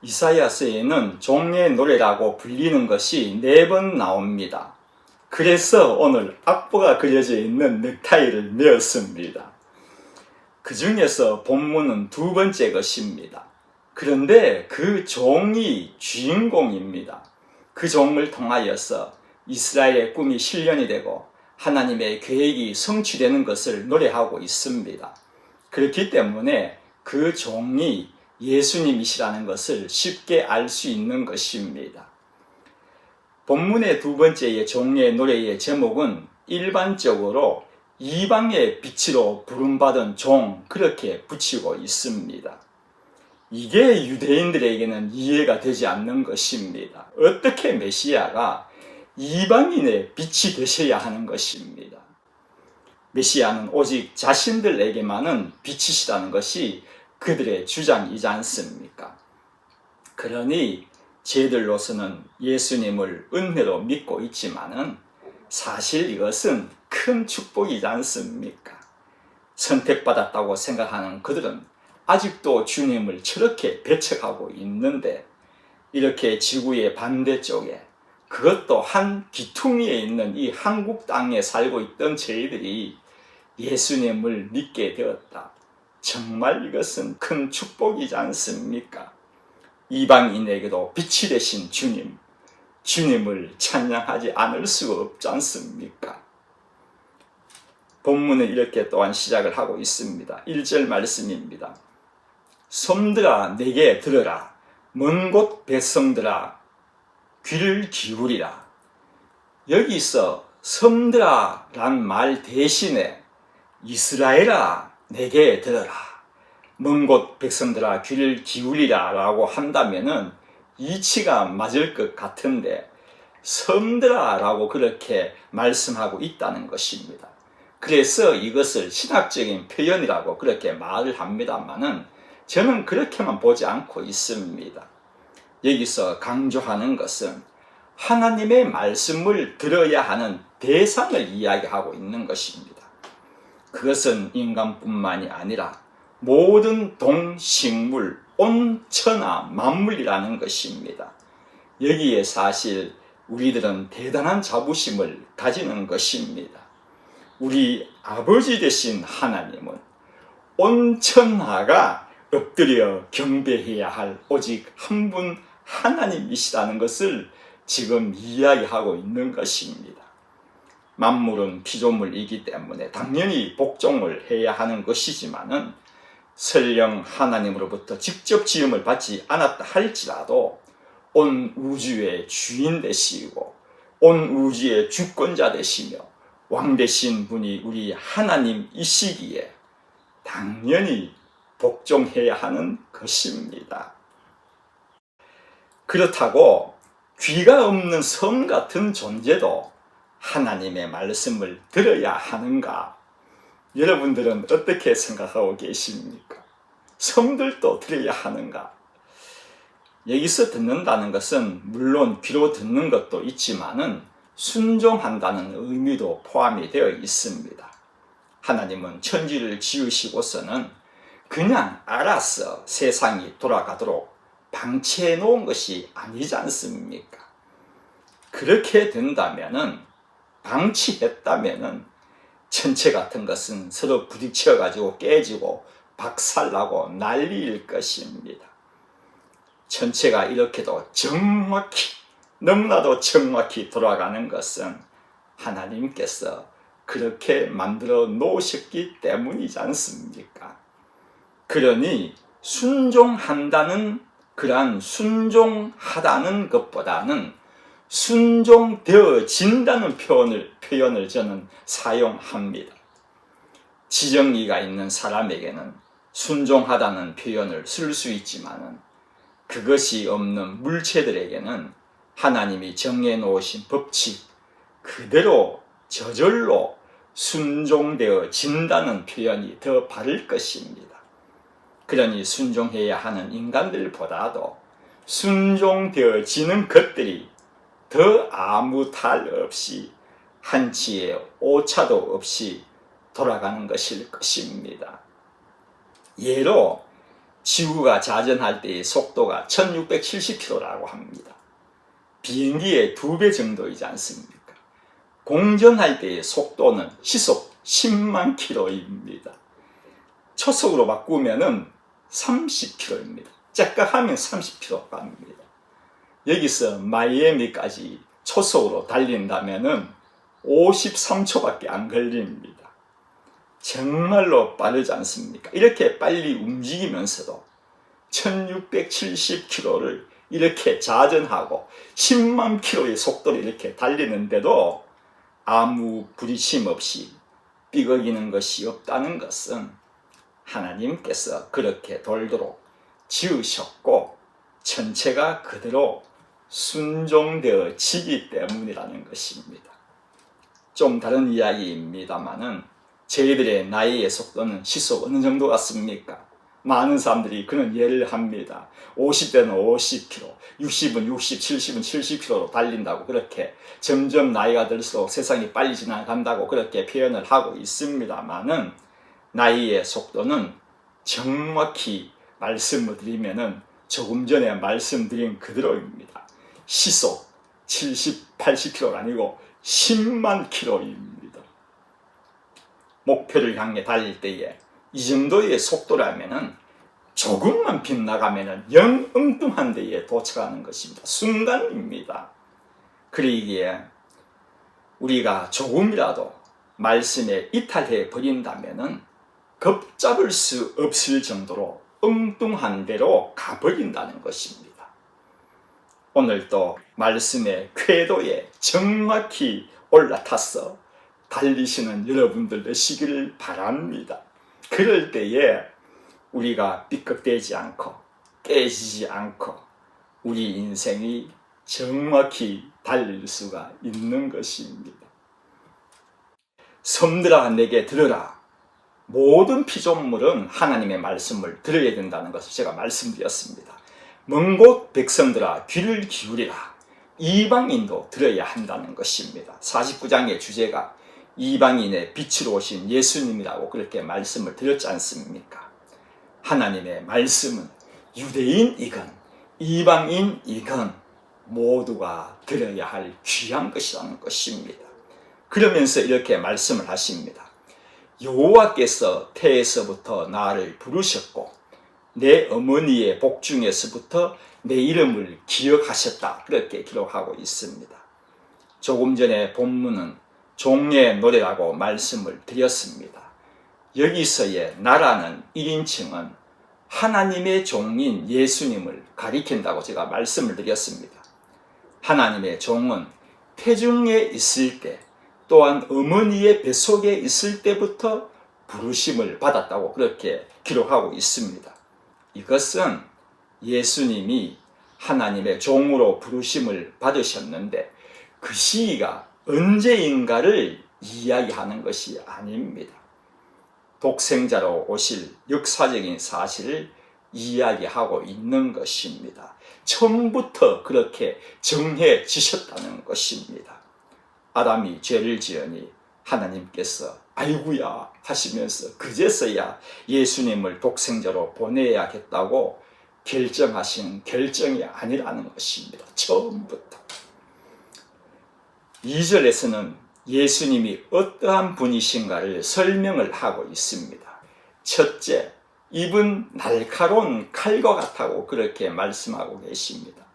이사야서에는 종의 노래라고 불리는 것이 4번 나옵니다. 그래서 오늘 악보가 그려져 있는 넥타이를 메었습니다. 그 중에서 본문은 2번째 것입니다. 그런데 그 종이 주인공입니다. 그 종을 통하여서 이스라엘의 꿈이 실현이 되고 하나님의 계획이 성취되는 것을 노래하고 있습니다. 그렇기 때문에 그 종이 예수님이시라는 것을 쉽게 알 수 있는 것입니다. 본문의 2번째의 종의 노래의 제목은 일반적으로 이방의 빛으로 부름받은 종, 그렇게 붙이고 있습니다. 이게 유대인들에게는 이해가 되지 않는 것입니다. 어떻게 메시아가 이방인의 빛이 되셔야 하는 것입니다. 메시아는 오직 자신들에게만은 빛이시라는 것이 그들의 주장이지 않습니까? 그러니 저희들로서는 예수님을 은혜로 믿고 있지만은 사실 이것은 큰 축복이지 않습니까? 선택받았다고 생각하는 그들은 아직도 주님을 저렇게 배척하고 있는데, 이렇게 지구의 반대쪽에, 그것도 한 귀퉁이에 있는 이 한국 땅에 살고 있던 저희들이 예수님을 믿게 되었다. 정말 이것은 큰 축복이지 않습니까? 이방인에게도 빛이 되신 주님, 주님을 찬양하지 않을 수가 없지 않습니까? 본문은 이렇게 또한 시작을 하고 있습니다. 1절 말씀입니다. 섬들아 내게 들으라, 먼 곳 백성들아 귀를 기울이라. 여기서 섬들아 란 말 대신에 이스라엘아 내게 들어라, 먼 곳 백성들아 귀를 기울이라 라고 한다면은 이치가 맞을 것 같은데 섬들아 라고 그렇게 말씀하고 있다는 것입니다. 그래서 이것을 신학적인 표현이라고 그렇게 말을 합니다만은 저는 그렇게만 보지 않고 있습니다. 여기서 강조하는 것은 하나님의 말씀을 들어야 하는 대상을 이야기하고 있는 것입니다. 그것은 인간뿐만이 아니라 모든 동식물, 온 천하 만물이라는 것입니다. 여기에 사실 우리들은 대단한 자부심을 가지는 것입니다. 우리 아버지 되신 하나님은 온 천하가 엎드려 경배해야 할 오직 한 분 하나님이시라는 것을 지금 이야기하고 있는 것입니다. 만물은 피조물이기 때문에 당연히 복종을 해야 하는 것이지만은 설령 하나님으로부터 직접 지음을 받지 않았다 할지라도 온 우주의 주인 되시고 온 우주의 주권자 되시며 왕 되신 분이 우리 하나님이시기에 당연히 복종해야 하는 것입니다. 그렇다고 귀가 없는 섬 같은 존재도 하나님의 말씀을 들어야 하는가? 여러분들은 어떻게 생각하고 계십니까? 섬들도 들어야 하는가? 여기서 듣는다는 것은 물론 귀로 듣는 것도 있지만은 순종한다는 의미도 포함이 되어 있습니다. 하나님은 천지를 지으시고서는 그냥 알아서 세상이 돌아가도록 방치해 놓은 것이 아니지 않습니까? 그렇게 된다면은, 방치했다면은 천체 같은 것은 서로 부딪혀 가지고 깨지고 박살나고 난리일 것입니다. 천체가 이렇게도 정확히, 너무나도 정확히 돌아가는 것은 하나님께서 그렇게 만들어 놓으셨기 때문이지 않습니까? 그러니 순종한다는, 그러한 순종하다는 것보다는 순종되어진다는 표현을 저는 사용합니다. 지정의가 있는 사람에게는 순종하다는 표현을 쓸 수 있지만은 그것이 없는 물체들에게는 하나님이 정해 놓으신 법칙 그대로 저절로 순종되어진다는 표현이 더 바를 것입니다. 그러니 순종해야 하는 인간들보다도 순종되어지는 것들이 더 아무 탈 없이 한치의 오차도 없이 돌아가는 것일 것입니다. 예로 지구가 자전할 때의 속도가 1670km라고 합니다. 비행기의 2배 정도이지 않습니까? 공전할 때의 속도는 시속 10만 km입니다. 초속으로 바꾸면은 30km입니다. 짝깍하면 30km 갑니다. 여기서 마이애미까지 초속으로 달린다면은 53초밖에 안 걸립니다. 정말로 빠르지 않습니까? 이렇게 빨리 움직이면서도 1670km를 이렇게 자전하고 10만 km의 속도로 이렇게 달리는데도 아무 부딪힘 없이 삐걱이는 것이 없다는 것은 하나님께서 그렇게 돌도록 지으셨고 전체가 그대로 순종되어지기 때문이라는 것입니다. 좀 다른 이야기입니다만은 저희들의 나이의 속도는 시속 어느 정도 같습니까? 많은 사람들이 그런 예를 합니다. 50대는 50km, 60은 60, 70은 70km로 달린다고 그렇게 점점 나이가 들수록 세상이 빨리 지나간다고 그렇게 표현을 하고 있습니다만은 나이의 속도는 정확히 말씀을 드리면은 조금 전에 말씀드린 그대로입니다. 시속 70, 80km가 아니고 10만 km입니다. 목표를 향해 달릴 때에 이 정도의 속도라면은 조금만 빗나가면은 영 엉뚱한 데에 도착하는 것입니다. 순간입니다. 그러기에 우리가 조금이라도 말씀에 이탈해 버린다면은 걷잡을 수 없을 정도로 엉뚱한 데로 가버린다는 것입니다. 오늘도 말씀의 궤도에 정확히 올라타서 달리시는 여러분들 되시기를 바랍니다. 그럴 때에 우리가 삐걱대지 않고 깨지지 않고 우리 인생이 정확히 달릴 수가 있는 것입니다. 섬들아 내게 들으라. 모든 피조물은 하나님의 말씀을 들어야 된다는 것을 제가 말씀드렸습니다. 먼 곳 백성들아 귀를 기울이라. 이방인도 들어야 한다는 것입니다. 49장의 주제가 이방인의 빛으로 오신 예수님이라고 그렇게 말씀을 드렸지 않습니까? 하나님의 말씀은 유대인이건 이방인이건 모두가 들어야 할 귀한 것이라는 것입니다. 그러면서 이렇게 말씀을 하십니다. 여호와께서 태에서부터 나를 부르셨고 내 어머니의 복중에서부터 내 이름을 기억하셨다. 그렇게 기록하고 있습니다. 조금 전에 본문은 종의 노래라고 말씀을 드렸습니다. 여기서의 나라는 1인칭은 하나님의 종인 예수님을 가리킨다고 제가 말씀을 드렸습니다. 하나님의 종은 태중에 있을 때 또한 어머니의 뱃속에 있을 때부터 부르심을 받았다고 그렇게 기록하고 있습니다. 이것은 예수님이 하나님의 종으로 부르심을 받으셨는데 그 시기가 언제인가를 이야기하는 것이 아닙니다. 독생자로 오실 역사적인 사실을 이야기하고 있는 것입니다. 처음부터 그렇게 정해지셨다는 것입니다. 아담이 죄를 지으니 하나님께서 아이고야 하시면서 그제서야 예수님을 독생자로 보내야겠다고 결정하신 결정이 아니라는 것입니다. 처음부터. 2절에서는 예수님이 어떠한 분이신가를 설명을 하고 있습니다. 첫째, 입은 날카로운 칼과 같다고 그렇게 말씀하고 계십니다.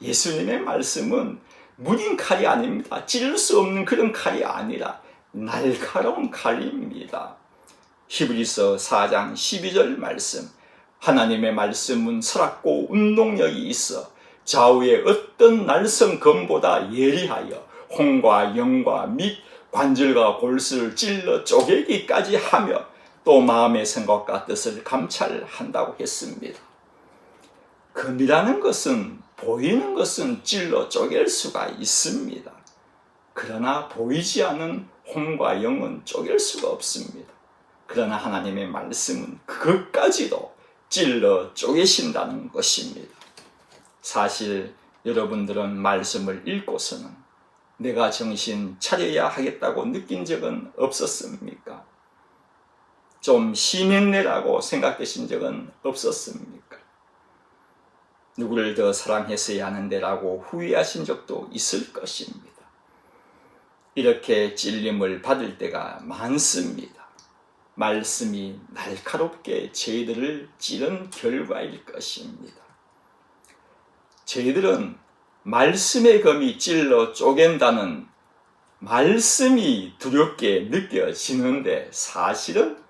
예수님의 말씀은 무딘 칼이 아닙니다. 찌를 수 없는 그런 칼이 아니라 날카로운 칼입니다. 히브리서 4장 12절 말씀, 하나님의 말씀은 살았고 운동력이 있어 좌우의 어떤 날선 검보다 예리하여 혼과 영과 및 관절과 골수를 찔러 쪼개기까지 하며 또 마음의 생각과 뜻을 감찰한다고 했습니다. 검이라는 것은 보이는 것은 찔러 쪼갤 수가 있습니다. 그러나 보이지 않은 혼과 영은 쪼갤 수가 없습니다. 그러나 하나님의 말씀은 그것까지도 찔러 쪼개신다는 것입니다. 사실 여러분들은 말씀을 읽고서는 내가 정신 차려야 하겠다고 느낀 적은 없었습니까? 좀 심했네라고 생각되신 적은 없었습니까? 누구를 더 사랑했어야 하는데라고 후회하신 적도 있을 것입니다. 이렇게 찔림을 받을 때가 많습니다. 말씀이 날카롭게 저희들을 찌른 결과일 것입니다. 저희들은 말씀의 검이 찔러 쪼갠다는 말씀이 두렵게 느껴지는데 사실은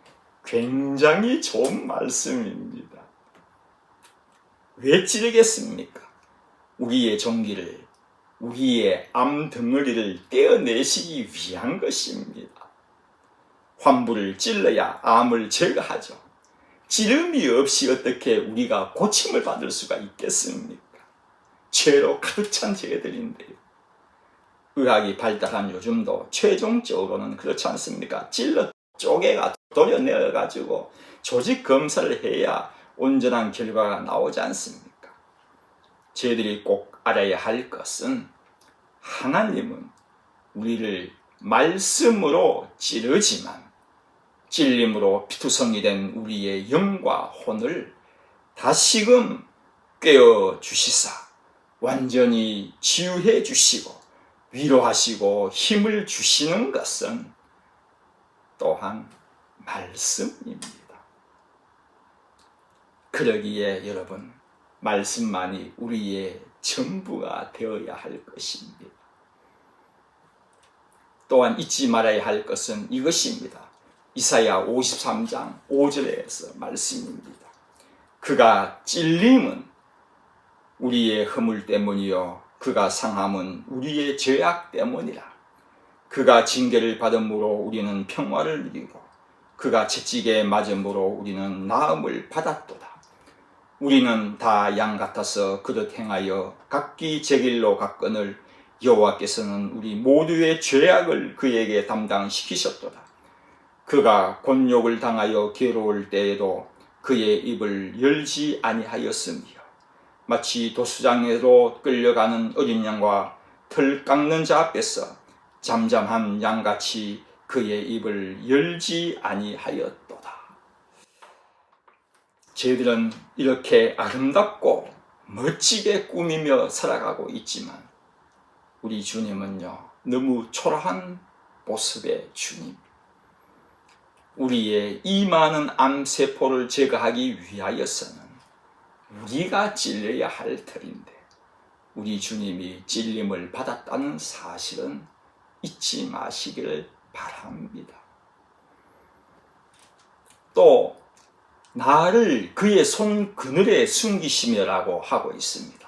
굉장히 좋은 말씀입니다. 왜 찌르겠습니까? 우리의 종기를, 우리의 암덩어리를 떼어내시기 위한 것입니다. 환부를 찔러야 암을 제거하죠. 찌름이 없이 어떻게 우리가 고침을 받을 수가 있겠습니까? 죄로 가득 찬 죄들인데요. 의학이 발달한 요즘도 최종적으로는 그렇지 않습니까? 찔러 쪼개가 도려내어가지고 조직 검사를 해야 온전한 결과가 나오지 않습니까? 저희들이 꼭 알아야 할 것은 하나님은 우리를 말씀으로 찌르지만 찔림으로 피투성이 된 우리의 영과 혼을 다시금 깨어 주시사 완전히 치유해 주시고 위로하시고 힘을 주시는 것은 또한 말씀입니다. 그러기에 여러분, 말씀만이 우리의 전부가 되어야 할 것입니다. 또한 잊지 말아야 할 것은 이것입니다. 이사야 53장 5절에서 말씀입니다. 그가 찔림은 우리의 허물 때문이요 그가 상함은 우리의 죄악 때문이라. 그가 징계를 받음으로 우리는 평화를 누리고 그가 채찍에 맞음으로 우리는 나음을 받았도다. 우리는 다 양 같아서 그릇 행하여 각기 제 길로 갔거늘 여호와께서는 우리 모두의 죄악을 그에게 담당시키셨도다. 그가 곤욕을 당하여 괴로울 때에도 그의 입을 열지 아니하였으며 마치 도수장에로 끌려가는 어린 양과 털 깎는 자 앞에서 잠잠한 양같이 그의 입을 열지 아니하였도다. 저희들은 이렇게 아름답고 멋지게 꾸미며 살아가고 있지만 우리 주님은요, 너무 초라한 모습의 주님. 우리의 이 많은 암세포를 제거하기 위하여서는 우리가 찔려야 할 터인데 우리 주님이 찔림을 받았다는 사실은 잊지 마시기를 바랍니다. 또 나를 그의 손 그늘에 숨기시며라고 하고 있습니다.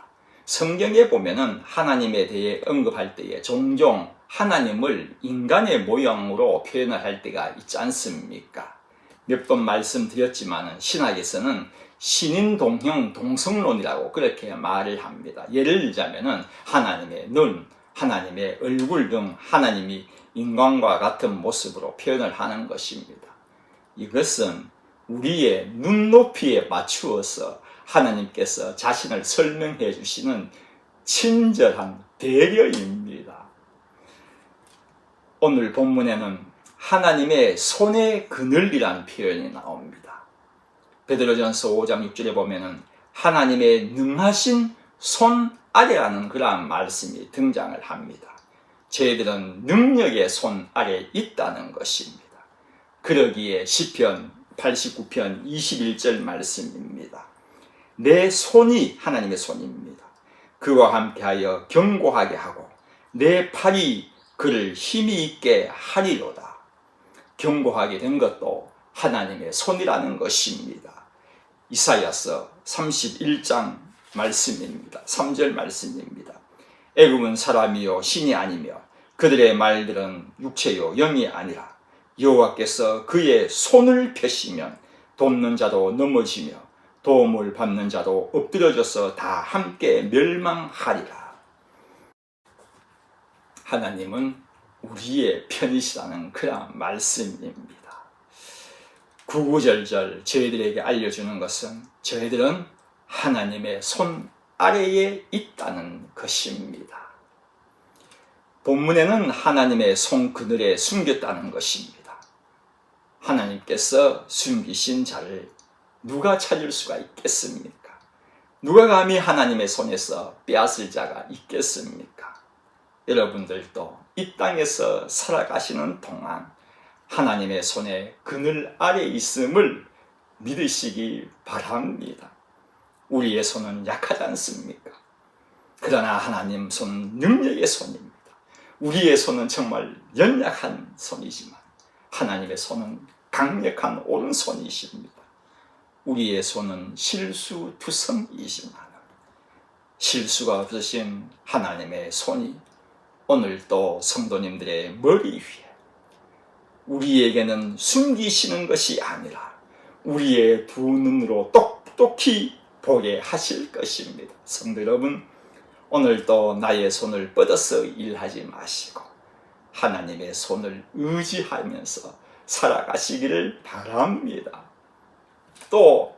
성경에 보면은 하나님에 대해 언급할 때에 종종 하나님을 인간의 모양으로 표현을 할 때가 있지 않습니까? 몇 번 말씀드렸지만 신학에서는 신인동형 동성론이라고 그렇게 말을 합니다. 예를 들자면은 하나님의 눈, 하나님의 얼굴 등 하나님이 인간과 같은 모습으로 표현을 하는 것입니다. 이것은 우리의 눈높이에 맞추어서 하나님께서 자신을 설명해 주시는 친절한 배려입니다. 오늘 본문에는 하나님의 손의 그늘이라는 표현이 나옵니다. 베드로전서 5장 6절에 보면은 하나님의 능하신 손 아래라는 그러한 말씀이 등장을 합니다. 저희들은 능력의 손 아래 있다는 것입니다. 그러기에 시편 89편 21절 말씀입니다. 내 손이 하나님의 손입니다. 그와 함께하여 견고하게 하고 내 팔이 그를 힘이 있게 하리로다. 견고하게 된 것도 하나님의 손이라는 것입니다. 이사야서 31장 말씀입니다. 3절 말씀입니다. 애굽은 사람이요 신이 아니며 그들의 말들은 육체요 영이 아니라 여호와께서 그의 손을 펴시면 돕는 자도 넘어지며 도움을 받는 자도 엎드려져서 다 함께 멸망하리라. 하나님은 우리의 편이시라는 그런 말씀입니다. 구구절절 저희들에게 알려주는 것은 저희들은 하나님의 손 아래에 있다는 것입니다. 본문에는 하나님의 손 그늘에 숨겼다는 것입니다. 하나님께서 숨기신 자를 누가 찾을 수가 있겠습니까? 누가 감히 하나님의 손에서 빼앗을 자가 있겠습니까? 여러분들도 이 땅에서 살아가시는 동안 하나님의 손에 그늘 아래 있음을 믿으시기 바랍니다. 우리의 손은 약하지 않습니까? 그러나 하나님 손은 능력의 손입니다. 우리의 손은 정말 연약한 손이지만 하나님의 손은 강력한 오른손이십니다. 우리의 손은 실수투성이지만 실수가 없으신 하나님의 손이 오늘도 성도님들의 머리 위에 우리에게는 숨기시는 것이 아니라 우리의 두 눈으로 똑똑히 보게 하실 것입니다. 성도 여러분, 오늘도 나의 손을 뻗어서 일하지 마시고 하나님의 손을 의지하면서 살아가시기를 바랍니다. 또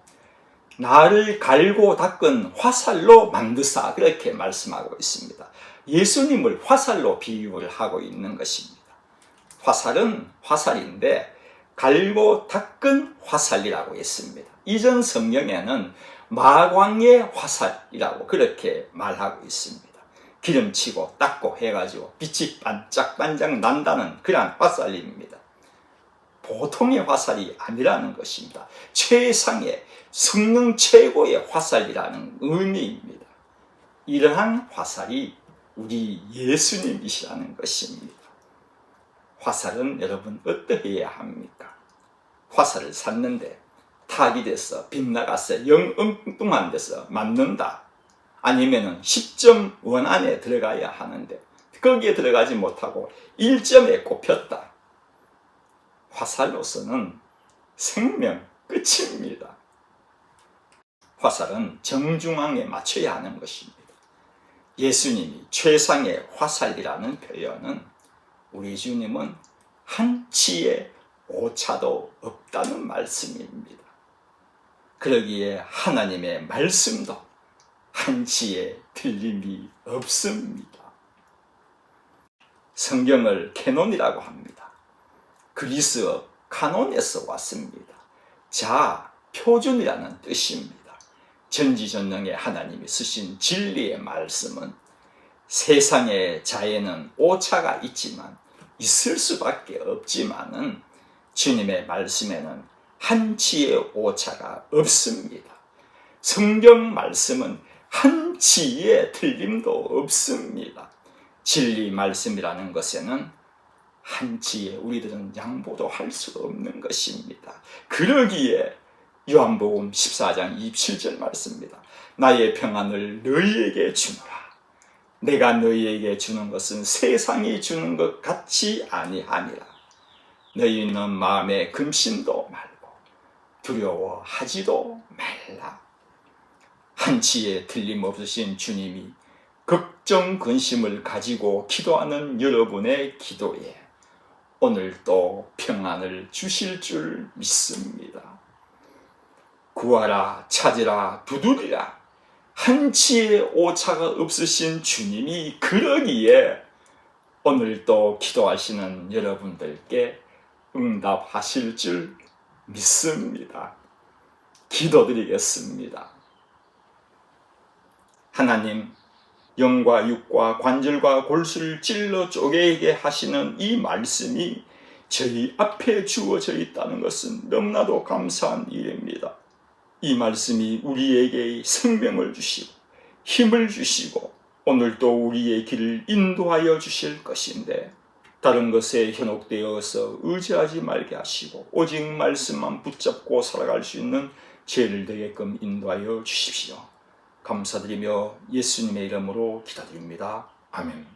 나를 갈고 닦은 화살로 만드사, 그렇게 말씀하고 있습니다. 예수님을 화살로 비유를 하고 있는 것입니다. 화살은 화살인데 갈고 닦은 화살이라고 했습니다. 이전 성경에는 마광의 화살이라고 그렇게 말하고 있습니다. 기름치고 닦고 해가지고 빛이 반짝반짝 난다는 그러한 화살입니다. 보통의 화살이 아니라는 것입니다. 최상의 성능 최고의 화살이라는 의미입니다. 이러한 화살이 우리 예수님이시라는 것입니다. 화살은 여러분 어떠해야 합니까? 화살을 샀는데 탁이 돼서 빗나가서 영 엉뚱한 데서 맞는다. 아니면은 10점 원 안에 들어가야 하는데 거기에 들어가지 못하고 1점에 꼽혔다. 화살로서는 생명 끝입니다. 화살은 정중앙에 맞춰야 하는 것입니다. 예수님이 최상의 화살이라는 표현은 우리 주님은 한치의 오차도 없다는 말씀입니다. 그러기에 하나님의 말씀도 한치의 틀림이 없습니다. 성경을 캐논이라고 합니다. 그리스어 카논에서 왔습니다. 자, 표준이라는 뜻입니다. 전지전능의 하나님이 쓰신 진리의 말씀은 세상의 자에는 오차가 있지만 있을 수밖에 없지만은 주님의 말씀에는 한치의 오차가 없습니다. 성경 말씀은 한치의 틀림도 없습니다. 진리 말씀이라는 것에는 한치의 우리들은 양보도 할 수 없는 것입니다. 그러기에 요한복음 14장 27절 말씀입니다. 나의 평안을 너희에게 주노라. 내가 너희에게 주는 것은 세상이 주는 것 같이 아니하니라. 너희는 마음에 금심도 말고 두려워하지도 말라. 한치의 틀림없으신 주님이 걱정 근심을 가지고 기도하는 여러분의 기도에 오늘도 평안을 주실 줄 믿습니다. 구하라, 찾으라, 두드리라. 한치의 오차가 없으신 주님이 그러기에 오늘도 기도하시는 여러분들께 응답하실 줄 믿습니다. 기도드리겠습니다. 하나님, 영과 육과 관절과 골수를 찔러 쪼개게 하시는 이 말씀이 저희 앞에 주어져 있다는 것은 너무나도 감사한 일입니다. 이 말씀이 우리에게 생명을 주시고 힘을 주시고 오늘도 우리의 길을 인도하여 주실 것인데 다른 것에 현혹되어서 의지하지 말게 하시고 오직 말씀만 붙잡고 살아갈 수 있는 죄를 되게끔 인도하여 주십시오. 감사드리며 예수님의 이름으로 기도드립니다. 아멘.